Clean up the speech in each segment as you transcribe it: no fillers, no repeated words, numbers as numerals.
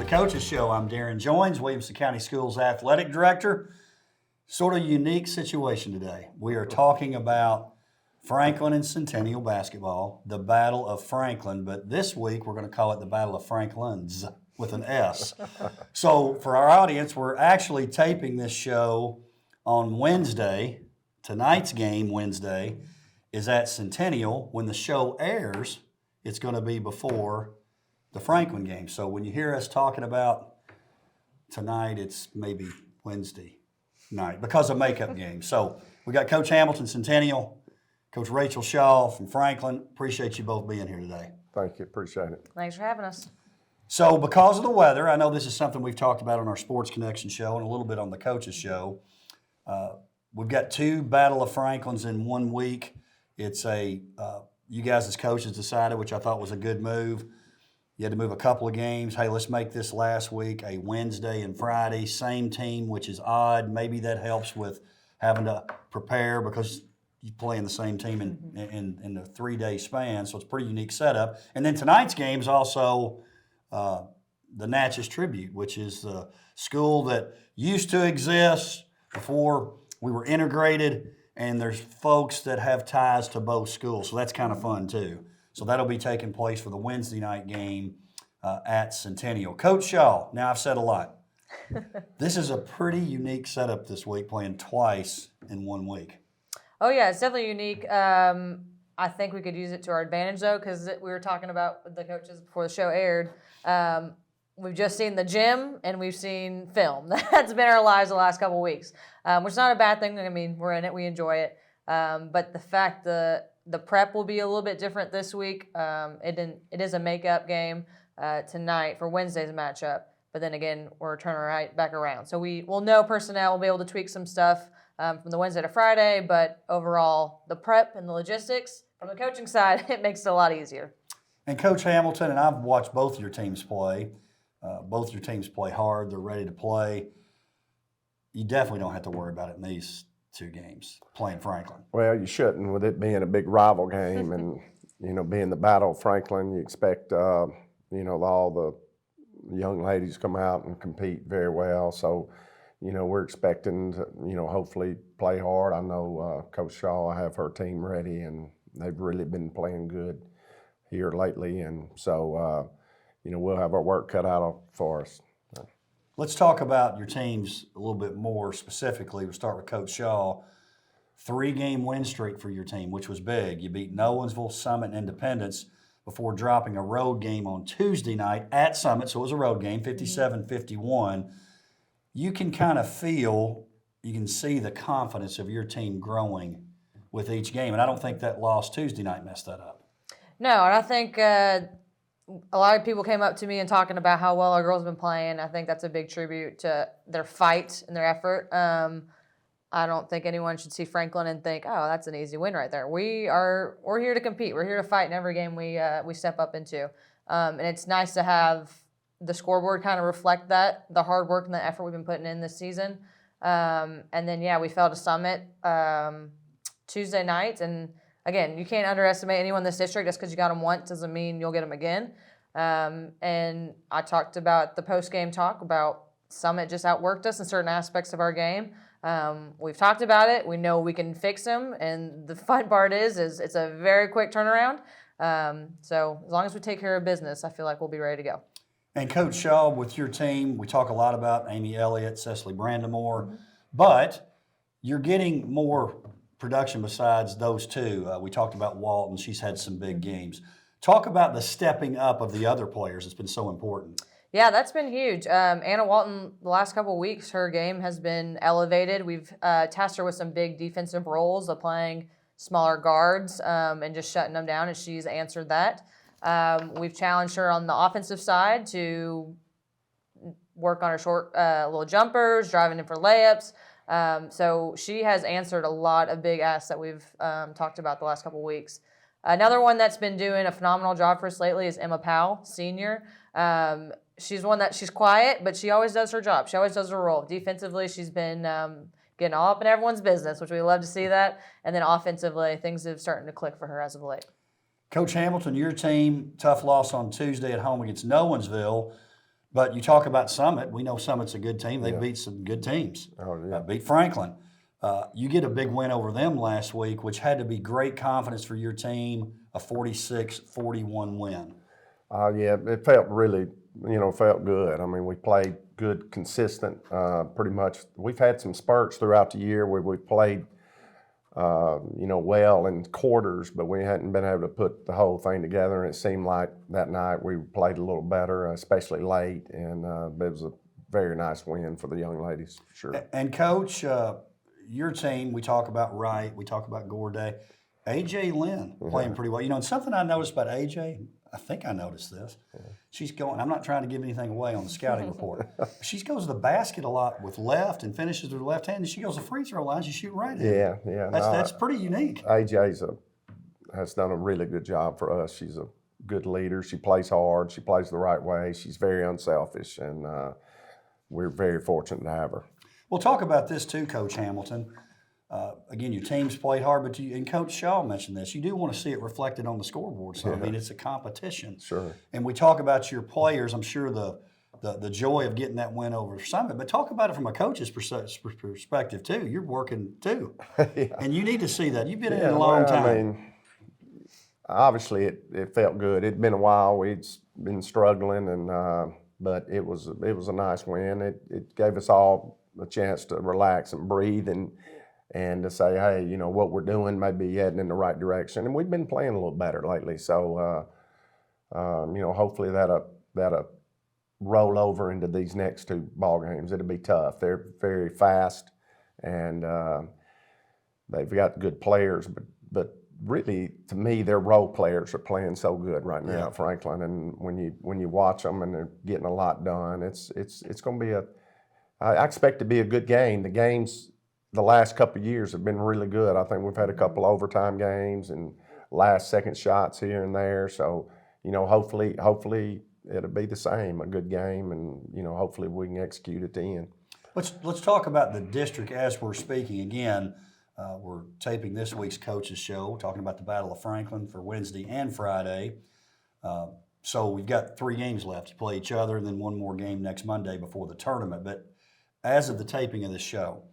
Coaches Show. I'm Darrin Joins, Williamson County Schools Athletic Director. Sort of unique situation today. We are talking about Franklin and Centennial basketball, the Battle of Franklin, but this week we're going to call it the Battle of Franklins with an S. So for our audience, we're actually taping this show on Wednesday. Tonight's game, Wednesday, is at Centennial. When the show airs, it's going to be before the Franklin game. So when you hear us talking about tonight, it's maybe Wednesday night because of makeup games. So we got Coach Hamilton, Centennial, Coach Rachel Shaw from Franklin. Appreciate you both being here today. Thank you. Appreciate it. Thanks for having us. So because of the weather, I know this is something we've talked about on our Sports Connection show and a little bit on the Coaches Show. We've got two Battle of Franklins in 1 week. It's you guys as coaches decided, which I thought was a good move. You had to move a couple of games. Hey, let's make this last week a Wednesday and Friday, same team, which is odd. Maybe that helps with having to prepare because you play in the same team in a 3-day span, so it's a pretty unique setup. And then tonight's game is also the Natchez Tribute, which is the school that used to exist before we were integrated, and there's folks that have ties to both schools, so that's kind of fun too. So that'll be taking place for the Wednesday night game at Centennial. Coach Shaw, now I've said a lot. This is a pretty unique setup this week, playing twice in 1 week. Oh, yeah, it's definitely unique. I think we could use it to our advantage, though, because we were talking about with the coaches before the show aired. We've just seen the gym and we've seen film. That's been our lives the last couple of weeks, which is not a bad thing. I mean, we're in it. We enjoy it. But the fact that the prep will be a little bit different this week. It is a makeup game tonight for Wednesday's matchup. But then again, we're turning right back around. So we'll know personnel. We'll be able to tweak some stuff from the Wednesday to Friday. But overall, the prep and the logistics from the coaching side, it makes it a lot easier. And Coach Hamilton, and I've watched both your teams play. Both your teams play hard. They're ready to play. You definitely don't have to worry about it in these 2 games, playing Franklin. Well, you shouldn't, with it being a big rival game and, being the Battle of Franklin, you expect, all the young ladies come out and compete very well. So, we're expecting to, hopefully play hard. I know Coach Shaw, I have her team ready, and they've really been playing good here lately. And so, we'll have our work cut out for us. Let's talk about your teams a little bit more specifically. We'll start with Coach Shaw. 3-game win streak for your team, which was big. You beat Nolensville, Summit, and Independence before dropping a road game on Tuesday night at Summit, so it was a road game, 57-51. You can kind of feel, you can see the confidence of your team growing with each game, and I don't think that loss Tuesday night messed that up. No, and I think a lot of people came up to me and talking about how well our girls have been playing. I think that's a big tribute to their fight and their effort. I don't think anyone should see Franklin and think, oh, that's an easy win right there. We're here to compete. We're here to fight in every game we step up into. And it's nice to have the scoreboard kind of reflect that, the hard work and the effort we've been putting in this season. And then, we fell to Summit Tuesday night. And again, you can't underestimate anyone in this district. Just because you got them once doesn't mean you'll get them again. And I talked about the post-game talk about Summit just outworked us in certain aspects of our game. We've talked about it. We know we can fix them. And the fun part is it's a very quick turnaround. So as long as we take care of business, I feel like we'll be ready to go. And Coach Shaw, with your team, we talk a lot about Amy Elliott, Cecily Brandamore, but you're getting more production besides those 2. We talked about Walton. She's had some big games. Talk about the stepping up of the other players. It's been so important. Yeah, that's been huge. Anna Walton, the last couple of weeks, her game has been elevated. We've tasked her with some big defensive roles of playing smaller guards and just shutting them down, and she's answered that. We've challenged her on the offensive side to work on her short little jumpers, driving in for layups. So she has answered a lot of big asks that we've talked about the last couple of weeks. Another one that's been doing a phenomenal job for us lately is Emma Powell, senior. She's one that she's quiet, but she always does her job. She always does her role. Defensively, she's been getting all up in everyone's business, which we love to see that. And then offensively, things have started to click for her as of late. Coach Hamilton, your team, tough loss on Tuesday at home against Nolensville, But you talk about Summit. We know Summit's a good team. They beat some good teams. Oh, yeah. Beat Franklin. You get a big win over them last week, which had to be great confidence for your team, a 46-41 win. Yeah, it felt really, felt good. I mean, we played good, consistent, pretty much. We've had some spurts throughout the year where we played, well in quarters, but we hadn't been able to put the whole thing together. And it seemed like that night we played a little better, especially late. And it was a very nice win for the young ladies, for sure. And Coach, your team, we talk about Wright, we talk about Gourday. AJ Lynn playing pretty well. And something I noticed about AJ, I think I noticed this. She's going, I'm not trying to give anything away on the scouting report. She goes to the basket a lot with left and finishes with her left hand, and she goes to free throw line, she shoot right hand. Yeah. That's pretty unique. AJ has done a really good job for us. She's a good leader. She plays hard. She plays the right way. She's very unselfish, and we're very fortunate to have her. We'll talk about this too, Coach Hamilton. Again, your team's played hard, but and Coach Shaw mentioned this. You do want to see it reflected on the scoreboard. So, I mean, it's a competition. Sure. And we talk about your players. I'm sure the joy of getting that win over Summit, but talk about it from a coach's perspective too. You're working too, and you need to see that. You've been in it a long time. I mean, obviously it felt good. It'd been a while. We'd been struggling, and but it was a nice win. It gave us all a chance to relax and breathe and to say, hey, what we're doing may be heading in the right direction. And we've been playing a little better lately. So, hopefully that'll roll over into these next two ball games. It'll be tough. They're very fast, and they've got good players. But really, to me, their role players are playing so good right now at Franklin. And when you watch them and they're getting a lot done, it's going to be I expect to be a good game. The games the last couple of years have been really good. I think we've had a couple overtime games and last-second shots here and there. So, hopefully it'll be the same, a good game, and hopefully we can execute at the end. Let's talk about the district as we're speaking. Again, we're taping this week's coaches show, talking about the Battle of Franklin for Wednesday and Friday. So we've got 3 games left. You play each other, and then one more game next Monday before the tournament. But as of the taping of this show,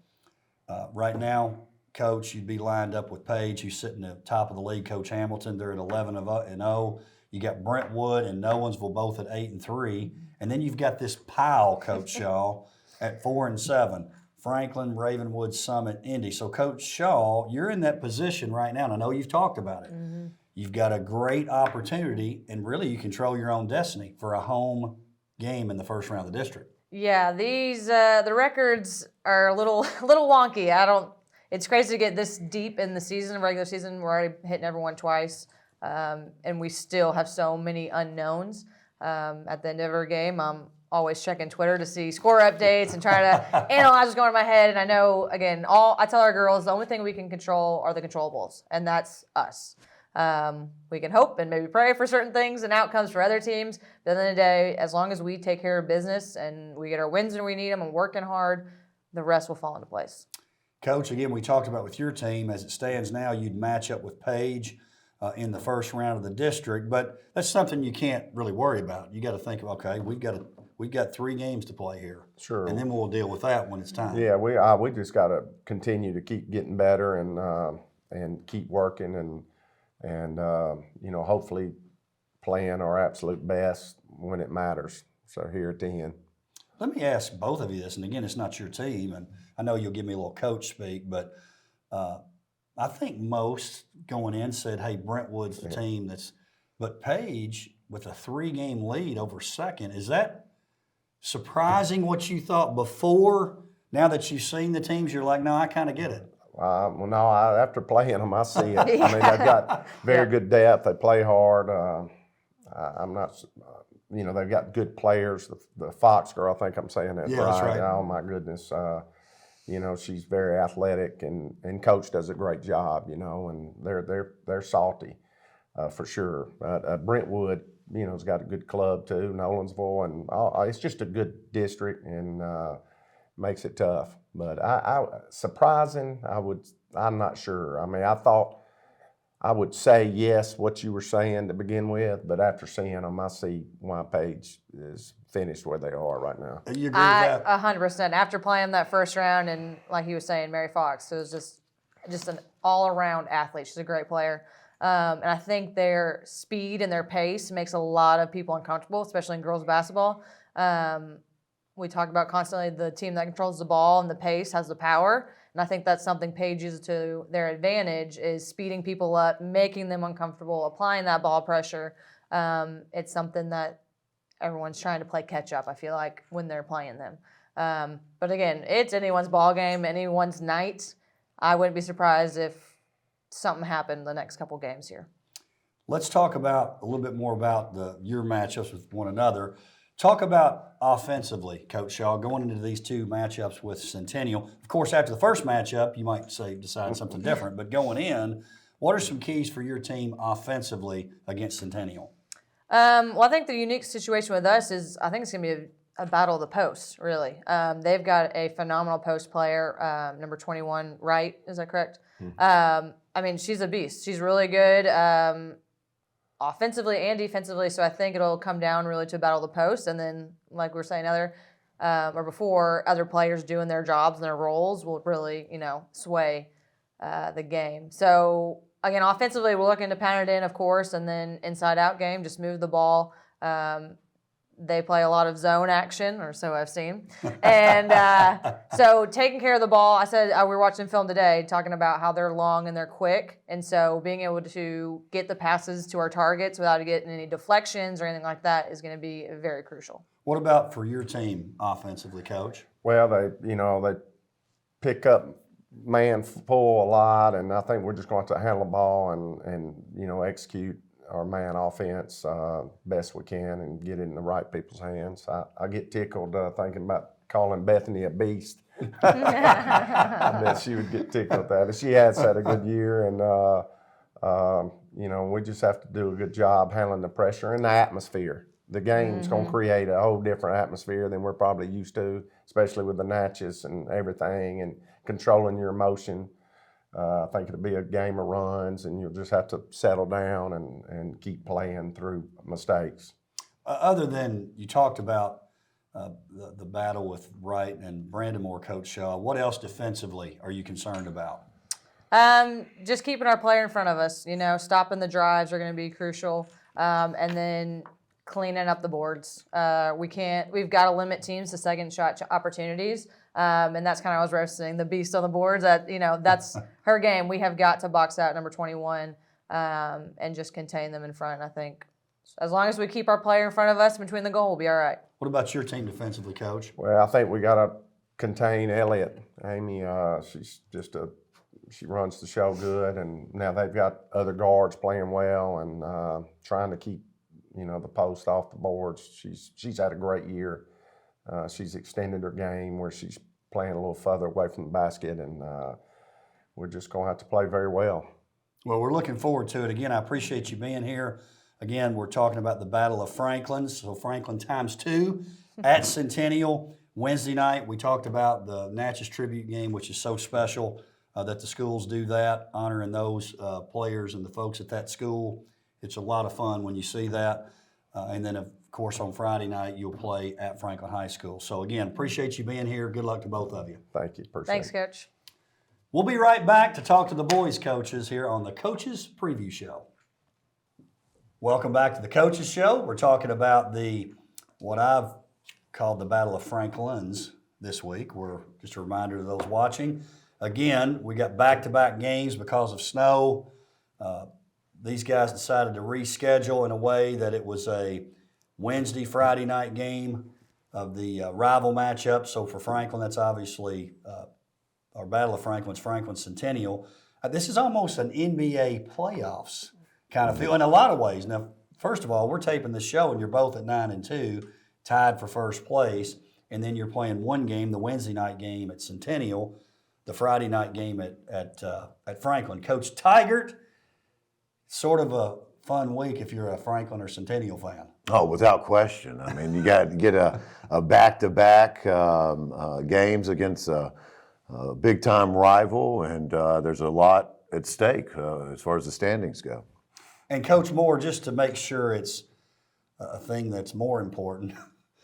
right now, Coach, you'd be lined up with Page, who's sitting at the top of the league. Coach Hamilton, they're at 11-0. You got Brentwood and Nolensville both at 8-3, and then you've got this pile, Coach Shaw, at 4-7. Franklin, Ravenwood, Summit, Indy. So, Coach Shaw, you're in that position right now, and I know you've talked about it. Mm-hmm. You've got a great opportunity, and really you control your own destiny for a home game in the first round of the district. Yeah, these the records are a little wonky. It's crazy to get this deep in the season, regular season. We're already hitting everyone twice, and we still have so many unknowns. At the end of every game, I'm always checking Twitter to see score updates and try to analyze what's going on in my head. And I know, again, I tell our girls the only thing we can control are the controllables, and that's us. We can hope and maybe pray for certain things and outcomes for other teams. But at the end of the day, as long as we take care of business and we get our wins when we need them and working hard, the rest will fall into place. Coach, again, we talked about with your team, as it stands now, you'd match up with Page in the first round of the district, but that's something you can't really worry about. You got to think, okay, we've got 3 games to play here. Sure. And then we'll deal with that when it's time. Yeah, we just got to continue to keep getting better and keep working and hopefully playing our absolute best when it matters. So here at the end. Let me ask both of you this, and again, it's not your team, and I know you'll give me a little coach speak, but I think most going in said, hey, Brentwood's the team but Page with a 3-game lead over second, is that surprising what you thought before? Now that you've seen the teams, you're like, no, I kind of get it. Well, no, after playing them, I see it. I mean, they've got very good depth. They play hard. I'm not, they've got good players. The Fox girl, I think I'm saying that right. That's right. Oh, my goodness. She's very athletic, and Coach does a great job, and they're salty for sure. Brentwood, has got a good club too, Nolensville, and it's just a good district and makes it tough. But surprising, I'm not sure. I mean, I would say yes, what you were saying to begin with, but after seeing them, I see why Page is finished where they are right now. You agree with that? 100%. After playing that first round, and like he was saying, Mary Fox, it was just an all-around athlete. She's a great player. And I think their speed and their pace makes a lot of people uncomfortable, especially in girls basketball. We talk about constantly the team that controls the ball and the pace has the power. And I think that's something Paige uses to their advantage is speeding people up, making them uncomfortable, applying that ball pressure. It's something that everyone's trying to play catch up, I feel like, when they're playing them. But again, it's anyone's ball game, anyone's night. I wouldn't be surprised if something happened the next couple games here. Let's talk about a little bit more about your matchups with one another. Talk about offensively, Coach Shaw, going into these two matchups with Centennial. Of course, after the first matchup, you might decide something different. But going in, what are some keys for your team offensively against Centennial? Well, I think the unique situation with us is I think it's going to be a battle of the posts, really. They've got a phenomenal post player, number 21, Wright. Is that correct? Mm-hmm. I mean, she's a beast. She's really good. Offensively and defensively, so I think it'll come down really to a battle of the post, and then, like we were saying before, other players doing their jobs and their roles will really, sway the game. So again, offensively, we're looking to pound it in, of course, and then inside-out game, just move the ball. They play a lot of zone action, or so I've seen. And so taking care of the ball, I said we were watching film today talking about how they're long and they're quick. And so being able to get the passes to our targets without getting any deflections or anything like that is going to be very crucial. What about for your team offensively, Coach? Well, they pick up man full a lot, and I think we're just going to have to handle the ball and execute our man offense best we can and get it in the right people's hands. I get tickled thinking about calling Bethany a beast. I bet she would get tickled at that. But she has had a good year, and we just have to do a good job handling the pressure and the atmosphere. The game's going to create a whole different atmosphere than we're probably used to, especially with the Natchez and everything and controlling your emotion. I think it'll be a game of runs, and you'll just have to settle down and keep playing through mistakes. Other than you talked about the battle with Wright and Brandamore, Coach Shaw, what else defensively are you concerned about? Just keeping our player in front of us. Stopping the drives are going to be crucial, and then cleaning up the boards. We've got to limit teams to second shot opportunities. And that's kind of what I was referencing, the beast on the boards. That's her game. We have got to box out number 21 and just contain them in front. I think as long as we keep our player in front of us between the goal, we'll be all right. What about your team defensively, Coach? Well, I think we got to contain Elliott. Amy, she's she runs the show good, and now they've got other guards playing well and trying to keep the post off the boards. She's had a great year. She's extended her game where she's playing a little further away from the basket, and we're just going to have to play very well. Well, we're looking forward to it. Again, I appreciate you being here. Again, we're talking about the Battle of Franklin's, so Franklin ×2 at Centennial. Wednesday night, we talked about the Natchez Tribute game, which is so special that the schools do that, honoring those players and the folks at that school. It's a lot of fun when you see that. And then, of course, on Friday night, you'll play at Franklin High School. So, again, appreciate you being here. Good luck to both of you. Thank you. Appreciate Thanks, it. Coach. We'll be right back to talk to the boys' coaches here on the Coaches Preview Show. Welcome back to the Coaches Show. We're talking about what I've called the Battle of Franklin's this week. We're just a reminder to those watching. Again, we got back-to-back games because of snow. These guys decided to reschedule in a way that it was a Wednesday, Friday night game of the rival matchup. So for Franklin, that's obviously our Battle of Franklin's Franklin Centennial. This is almost an NBA playoffs kind of feel in a lot of ways. Now, first of all, we're taping this show and you're both at 9-2, tied for first place. And then you're playing one game, the Wednesday night game at Centennial, the Friday night game at Franklin. Coach Tigert, sort of a fun week if you're a Franklin or Centennial fan. Oh, without question. I mean, you got to get a back-to-back games against a big-time rival, and there's a lot at stake as far as the standings go. And Coach Moore, just to make sure it's a thing that's more important.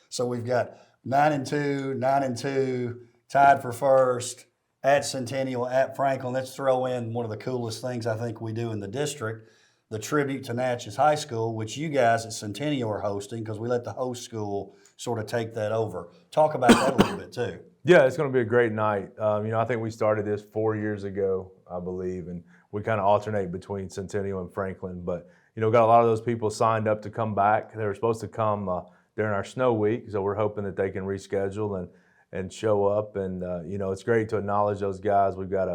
So we've got 9-2, 9-2, tied for first at Centennial, at Franklin. Let's throw in one of the coolest things I think we do in the district, the tribute to Natchez High School, which you guys at Centennial are hosting because we let the host school sort of take that over. Talk about that a little bit too. Yeah, it's going to be a great night. I think we started this 4 years ago, I believe, and we kind of alternate between Centennial and Franklin. But, got a lot of those people signed up to come back. They were supposed to come during our snow week, so we're hoping that they can reschedule and show up. And, it's great to acknowledge those guys. We've got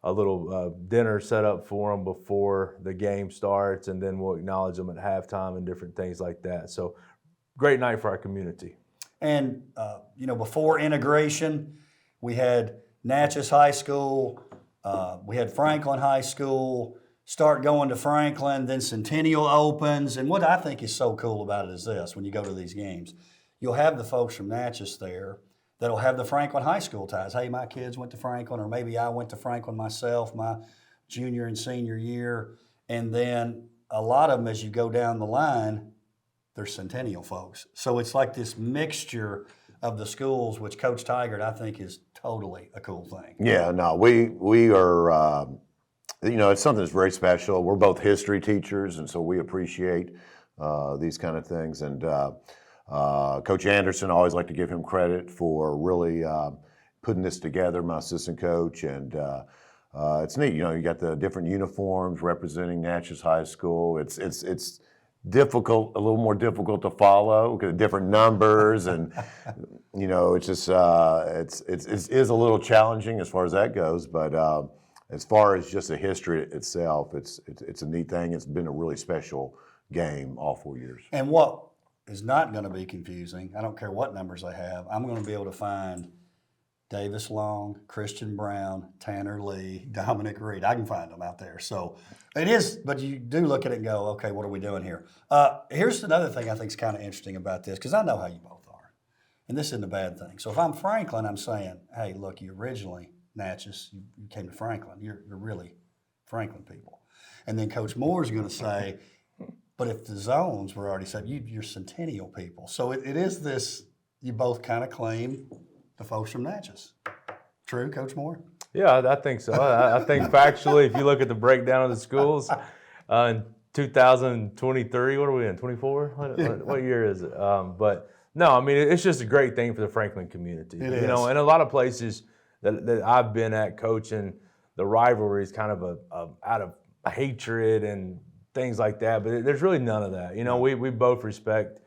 a little dinner set up for them before the game starts, and then we'll acknowledge them at halftime and different things like that. So great night for our community. And, before integration, we had Natchez High School, we had Franklin High School, start going to Franklin, then Centennial opens. And what I think is so cool about it is this, when you go to these games, you'll have the folks from Natchez there that'll have the Franklin High School ties. Hey, my kids went to Franklin, or maybe I went to Franklin myself my junior and senior year. And then a lot of them, as you go down the line, they're Centennial folks. So it's like this mixture of the schools, which Coach Tigert, I think, is totally a cool thing. Yeah, no, we are, it's something that's very special. We're both history teachers, and so we appreciate these kind of things. And Coach Anderson, I always like to give him credit for really putting this together, my assistant coach. And it's neat, you got the different uniforms representing Natchez High School. It's difficult, a little more difficult to follow because of different numbers, and it's just it is a little challenging as far as that goes. But as far as just the history itself, it's a neat thing. It's been a really special game all 4 years. And what is not going to be confusing, I don't care what numbers they have, I'm going to be able to find Davis Long, Christian Brown, Tanner Lee, Dominic Reed. I can find them out there. So it is, but you do look at it and go, okay, what are we doing here? Here's another thing I think is kind of interesting about this, because I know how you both are. And this isn't a bad thing. So if I'm Franklin, I'm saying, hey, look, you originally, Natchez, you came to Franklin. You're really Franklin people. And then Coach Moore is going to say, but if the zones were already set, you're Centennial people. So it is this, you both kind of claim the folks from Natchez. True, Coach Moore? Yeah, I think so. I think factually, if you look at the breakdown of the schools, in 2023, what are we in, 24? What year is it? But no, I mean, it's just a great thing for the Franklin community. It is. And a lot of places that I've been at coaching, the rivalry is kind of out of hatred and things like that, but there's really none of that. We both respect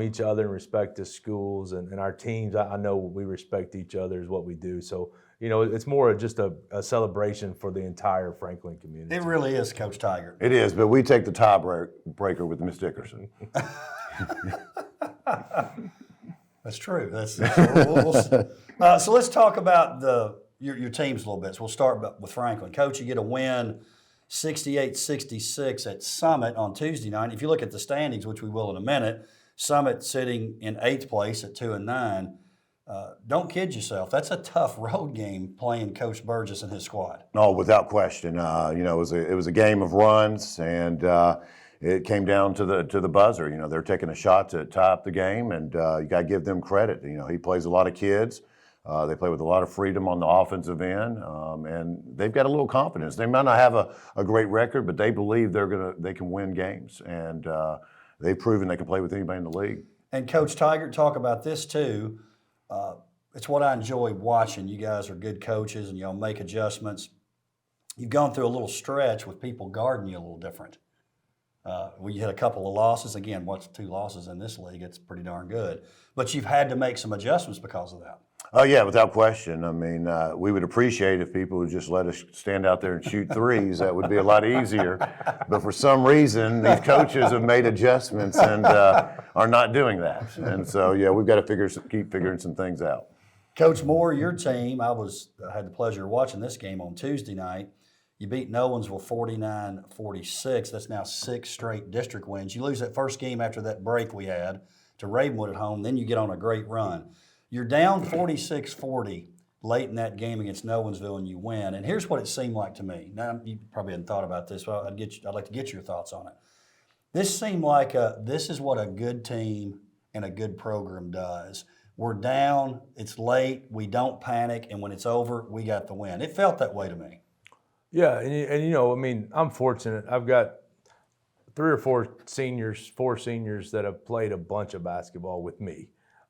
each other and respect the schools and our teams. I know we respect each other is what we do. So, it's more just a celebration for the entire Franklin community. It really is, Coach Tigert. It is, but we take the tiebreaker with Miss Dickerson. That's true. That's so let's talk about your teams a little bit. So we'll start with Franklin. Coach, you get a win 68-66 at Summit on Tuesday night. If you look at the standings, which we will in a minute, Summit sitting in 8th place at 2-9. Don't kid yourself. That's a tough road game playing Coach Burgess and his squad. No, without question. It was a game of runs, and it came down to the buzzer. They're taking a shot to tie up the game, and you got to give them credit. He plays a lot of kids. They play with a lot of freedom on the offensive end, and they've got a little confidence. They might not have a great record, but they believe they can win games, and they've proven they can play with anybody in the league. And Coach Tigert, talk about this too. It's what I enjoy watching. You guys are good coaches, and y'all make adjustments. You've gone through a little stretch with people guarding you a little different. You had a couple of losses. Again, what's 2 losses in this league? It's pretty darn good. But you've had to make some adjustments because of that. Oh, yeah, without question. I mean, we would appreciate if people would just let us stand out there and shoot threes. That would be a lot easier. But for some reason, these coaches have made adjustments and are not doing that. And so, yeah, we've got to keep figuring some things out. Coach Moore, your team, I had the pleasure of watching this game on Tuesday night. You beat Nowensville 49-46. That's now 6 straight district wins. You lose that first game after that break we had to Ravenwood at home. Then you get on a great run. You're down 46-40 late in that game against Nolensville and you win. And here's what it seemed like to me. Now, you probably hadn't thought about this, but I'd like to get your thoughts on it. This seemed like this is what a good team and a good program does. We're down, it's late, we don't panic, and when it's over, we got the win. It felt that way to me. Yeah, and you know, I mean, I'm fortunate. I've got 3 or 4 seniors that have played a bunch of basketball with me.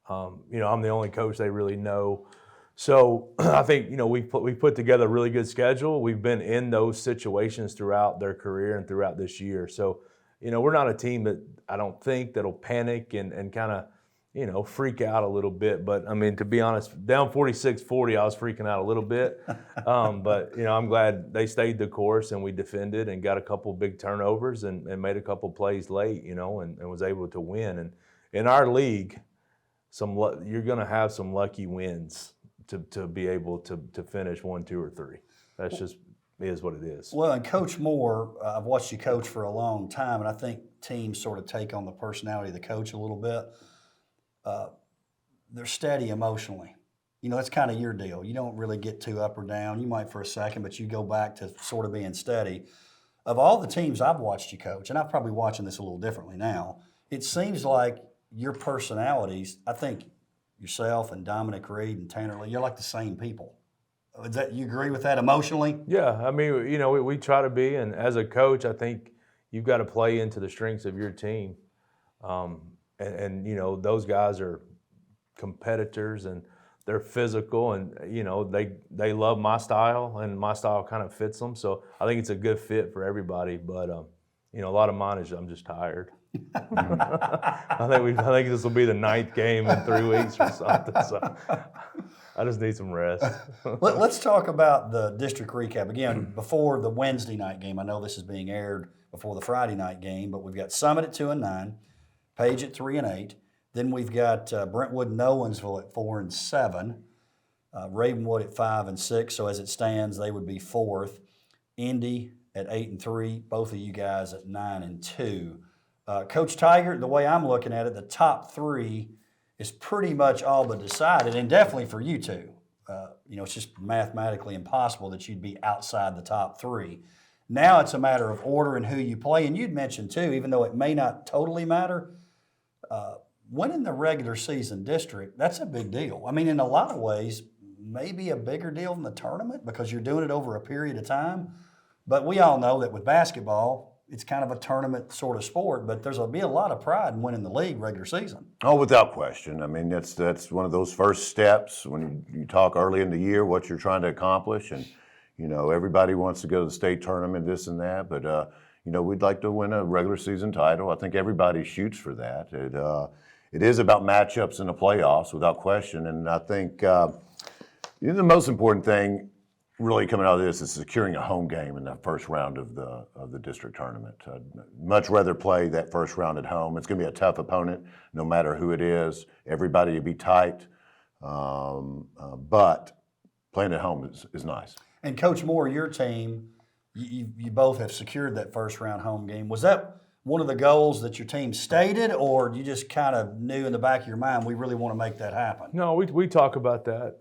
You know, I'm the only coach they really know. So I think, you know, we put together a really good schedule. We've been in those situations throughout their career and throughout this year. So, you know, we're not a team that I don't think that'll panic and kind of, you know, freak out a little bit. But, I mean, to be honest, down 46-40, I was freaking out a little bit. But, you know, I'm glad they stayed the course and we defended and got a couple big turnovers and made a couple plays late, you know, and was able to win. And in our league, you're going to have some lucky wins to be able to finish 1, 2, or 3. That's just is what it is. Well, and Coach Moore, I've watched you coach for a long time, and I think teams sort of take on the personality of the coach a little bit. They're steady emotionally. You know, that's kind of your deal. You don't really get too up or down. You might for a second, but you go back to sort of being steady. Of all the teams I've watched you coach, and I'm probably watching this a little differently now, it seems like your personalities, I think yourself and Dominic Reed and Tanner Lee, you're like the same people. You agree with that emotionally? Yeah, I mean, you know, we try to be, and as a coach, I think you've got to play into the strengths of your team. And you know, those guys are competitors and they're physical, and you know, they love my style, and my style kind of fits them. So I think it's a good fit for everybody. But you know, a lot of mine is I'm just tired. I think this will be the 9th game in 3 weeks or something. So I just need some rest. Let's talk about the district recap again before the Wednesday night game. I know this is being aired before the Friday night game, but we've got Summit at 2-9, Page at 3-8. Then we've got Brentwood and Nolensville at 4-7, Ravenwood at 5-6. So as it stands, they would be 4th. Indy at 8-3. Both of you guys at 9-2. Coach Tiger, the way I'm looking at it, the top 3 is pretty much all but decided, and definitely for you two. You know, it's just mathematically impossible that you'd be outside the top 3. Now it's a matter of order and who you play. And you'd mentioned too, even though it may not totally matter, winning the regular season district, that's a big deal. I mean, in a lot of ways, maybe a bigger deal than the tournament because you're doing it over a period of time. But we all know that with basketball, it's kind of a tournament sort of sport, but there'll be a lot of pride in winning the league regular season. Oh, without question. I mean, that's one of those first steps when you talk early in the year, what you're trying to accomplish. And, you know, everybody wants to go to the state tournament, this and that. But, you know, we'd like to win a regular season title. I think everybody shoots for that. It is about matchups in the playoffs, without question. And I think you know, the most important thing really coming out of this is securing a home game in the first round of the district tournament. I'd much rather play that first round at home. It's going to be a tough opponent, no matter who it is. Everybody will be tight, but playing at home is nice. And Coach Moore, your team, you both have secured that first round home game. Was that one of the goals that your team stated, or you just kind of knew in the back of your mind, we really want to make that happen? No, we talk about that,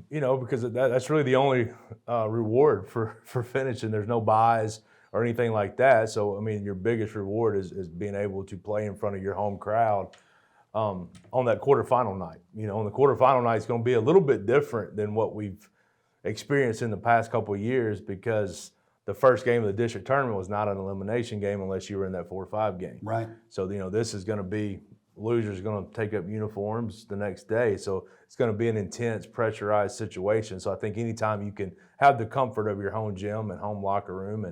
you know, because that's really the only reward for finishing. There's no buys or anything like that. So, I mean, your biggest reward is being able to play in front of your home crowd on that quarterfinal night. You know, and the quarterfinal night is going to be a little bit different than what we've experienced in the past couple of years, because the first game of the district tournament was not an elimination game unless you were in that 4 or 5 game. Right. So, you know, this is going to be, losers going to take up uniforms the next day. So it's going to be an intense, pressurized situation. So I think anytime you can have the comfort of your home gym and home locker room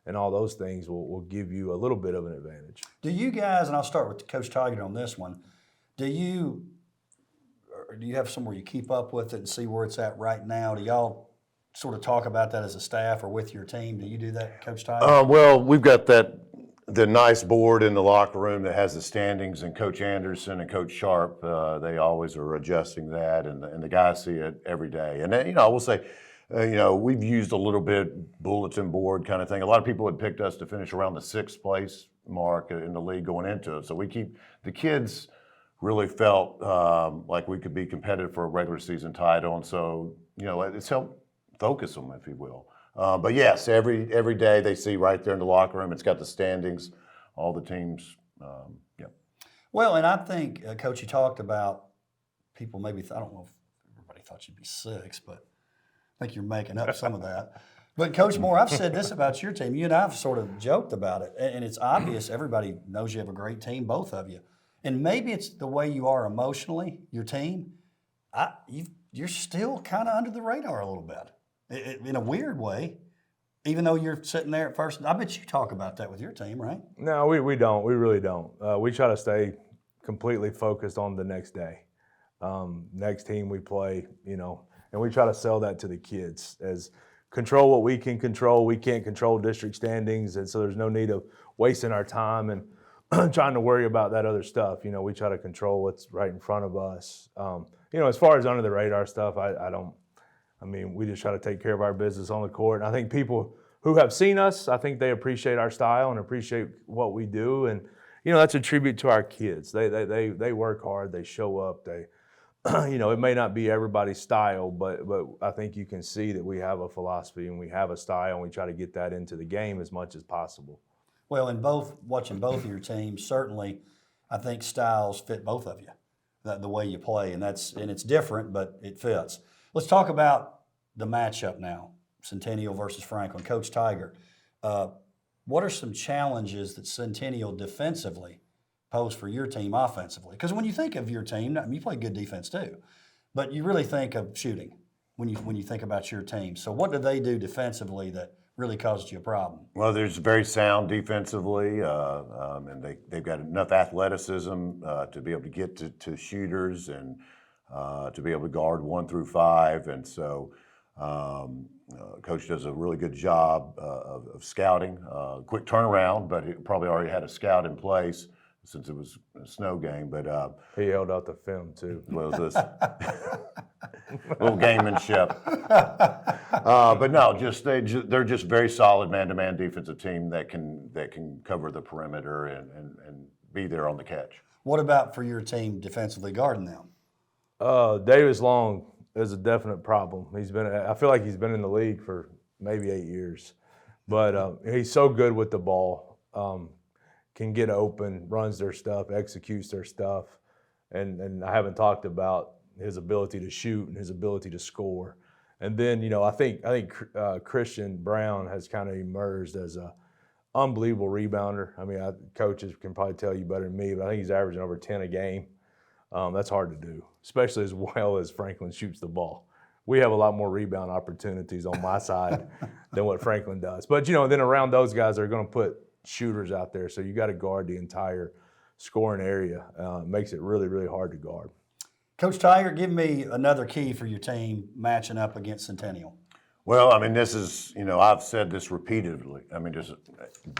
and all those things will give you a little bit of an advantage. Do you guys, and I'll start with Coach Tiger on this one, do you have somewhere you keep up with it and see where it's at right now? Do y'all sort of talk about that as a staff or with your team? Do you do that, Coach Tiger? Well, we've got the nice board in the locker room that has the standings, and Coach Anderson and Coach Sharp, they always are adjusting that, and the guys see it every day. And then, you know, I will say, you know, we've used a little bit bulletin board kind of thing. A lot of people had picked us to finish around the 6th place mark in the league going into it. So we keep the kids really felt like we could be competitive for a regular season title, and so it's helped focus them, if you will. But yes, every day they see right there in the locker room, it's got the standings, all the teams. Yeah. Well, and I think, Coach, you talked about people maybe, I don't know if everybody thought you'd be 6, but I think you're making up some of that. But Coach Moore, I've said this about your team. You and I have sort of joked about it, and it's obvious. Everybody knows you have a great team, both of you. And maybe it's the way you are emotionally, your team. You're still kind of under the radar a little bit, in a weird way, even though you're sitting there at first. I bet you talk about that with your team, right? No, we don't. We really don't. We try to stay completely focused on the next day, next team we play, and we try to sell that to the kids as control what we can control. We can't control district standings, and so there's no need of wasting our time and trying to worry about that other stuff. We try to control what's right in front of us. As far as under the radar stuff, we just try to take care of our business on the court. And I think people who have seen us, I think they appreciate our style and appreciate what we do. And, that's a tribute to our kids. They work hard, they show up, it may not be everybody's style, but I think you can see that we have a philosophy and we have a style, and we try to get that into the game as much as possible. Well, in watching both of your teams, certainly I think styles fit both of you, the way you play, and it's different, but it fits. Let's talk about the matchup now, Centennial versus Franklin. Coach Tiger, what are some challenges that Centennial defensively pose for your team offensively? Because when you think of your team, you play good defense too, but you really think of shooting when you think about your team. So what do they do defensively that really caused you a problem? Well, there's very sound defensively, and they've got enough athleticism to be able to get to shooters and to be able to guard 1 through 5. And so Coach does a really good job of scouting. Quick turnaround, but he probably already had a scout in place since it was a snow game. But He held out the film too. what was this? Little gamemanship. But no, they're just very solid man-to-man defensive team that can cover the perimeter and be there on the catch. What about for your team defensively guarding them? Davis Long is a definite problem. I feel like he's been in the league for maybe 8 years, but he's so good with the ball. Can get open, runs their stuff, executes their stuff, and I haven't talked about his ability to shoot and his ability to score. And then I think Christian Brown has kind of emerged as a unbelievable rebounder. Coaches can probably tell you better than me, but I think he's averaging over 10 a game. That's hard to do, especially as well as Franklin shoots the ball. We have a lot more rebound opportunities on my side than what Franklin does. But then around those guys, they're going to put shooters out there, so you got to guard the entire scoring area. Makes it really, really hard to guard. Coach Tiger, give me another key for your team matching up against Centennial. Well, this is, I've said this repeatedly. Just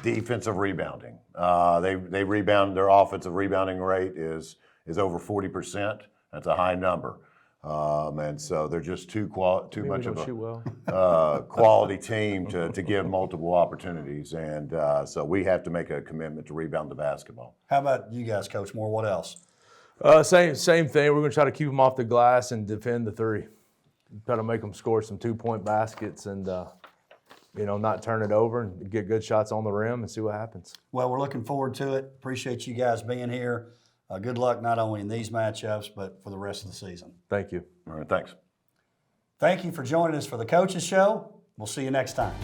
defensive rebounding. They rebound, their offensive rebounding rate is over 40%. That's a high number. And so they're just too much of a quality team to give multiple opportunities. And so we have to make a commitment to rebound the basketball. How about you guys, Coach Moore? What else? Same thing. We're going to try to keep them off the glass and defend the 3. Try to make them score some 2-point baskets and, not turn it over and get good shots on the rim and see what happens. Well, we're looking forward to it. Appreciate you guys being here. Good luck not only in these matchups, but for the rest of the season. Thank you. All right, thanks. Thank you for joining us for the Coaches Show. We'll see you next time.